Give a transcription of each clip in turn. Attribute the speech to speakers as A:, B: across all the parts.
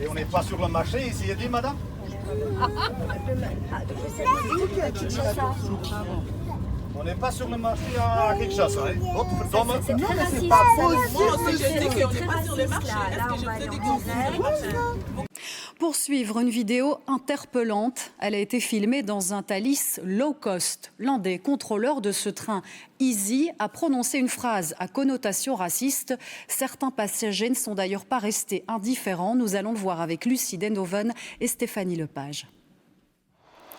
A: Et on n'est pas sur le marché ici, dit madame? On n'est pas sur le marché à Kinshasa.
B: C'est très raciste.
C: Moi aussi, je dis qu'on n'est pas sur le marché. Est-ce que je peux déconseiller?
B: Pour suivre une vidéo interpellante, elle a été filmée dans un Thalys low cost. L'un des contrôleurs de ce train Easy a prononcé une phrase à connotation raciste. Certains passagers ne sont d'ailleurs pas restés indifférents. Nous allons le voir avec Lucie Denhoven et Stéphanie Lepage.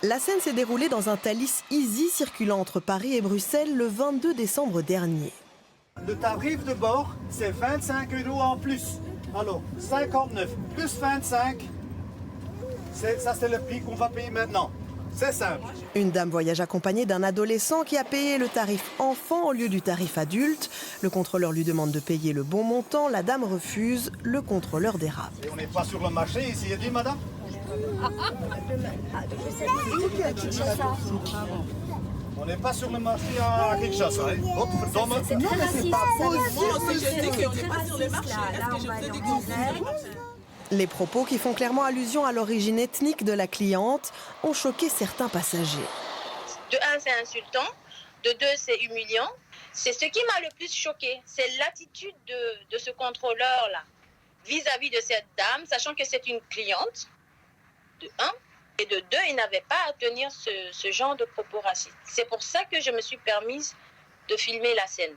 D: La scène s'est déroulée dans un Thalys Easy circulant entre Paris et Bruxelles le 22 décembre dernier.
A: Le tarif de bord, c'est 25 € en plus. Alors, 59 plus 25, ça c'est le prix qu'on va payer maintenant. C'est simple.
D: Une dame voyage accompagnée d'un adolescent qui a payé le tarif enfant au lieu du tarif adulte. Le contrôleur lui demande de payer le bon montant. La dame refuse. Le contrôleur dérape.
A: Et on n'est pas sur le marché ici, dit madame? On n'est pas sur le marché à Kinshasa.
B: C'est très raciste.
C: Moi aussi, je dis qu'on n'est pas sur le marché. Est-ce que je peux déconseiller?
D: Les propos qui font clairement allusion à l'origine ethnique de la cliente ont choqué certains passagers.
E: De un, c'est insultant. De deux, c'est humiliant. C'est ce qui m'a le plus choqué. C'est l'attitude de ce contrôleur-là vis-à-vis de cette dame, sachant que c'est une cliente, de un. Et de deux, il n'avait pas à tenir ce genre de propos racistes. C'est pour ça que je me suis permise de filmer la scène.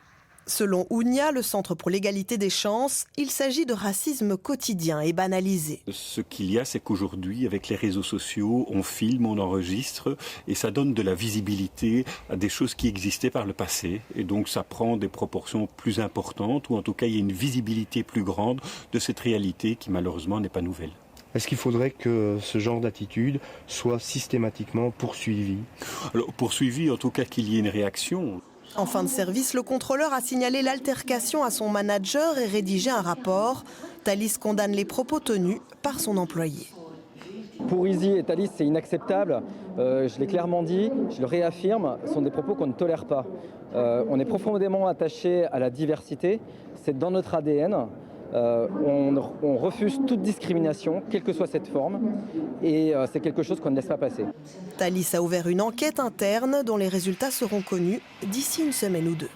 D: Selon Ounia, le Centre pour l'égalité des chances, il s'agit de racisme quotidien et banalisé.
F: Ce qu'il y a, c'est qu'aujourd'hui, avec les réseaux sociaux, on filme, on enregistre, et ça donne de la visibilité à des choses qui existaient par le passé. Et donc ça prend des proportions plus importantes, ou en tout cas il y a une visibilité plus grande de cette réalité qui malheureusement n'est pas nouvelle.
G: Est-ce qu'il faudrait que ce genre d'attitude soit systématiquement poursuivi?
F: Alors poursuivi, en tout cas qu'il y ait une réaction.
D: En fin de service, le contrôleur a signalé l'altercation à son manager et rédigé un rapport. Thalys condamne les propos tenus par son employé.
H: Pour Easy et Thalys, c'est inacceptable. Je l'ai clairement dit, je le réaffirme, ce sont des propos qu'on ne tolère pas. On est profondément attaché à la diversité, c'est dans notre ADN. On refuse toute discrimination, quelle que soit cette forme, et c'est quelque chose qu'on ne laisse pas passer.
D: Thalys a ouvert une enquête interne dont les résultats seront connus d'ici une semaine ou deux.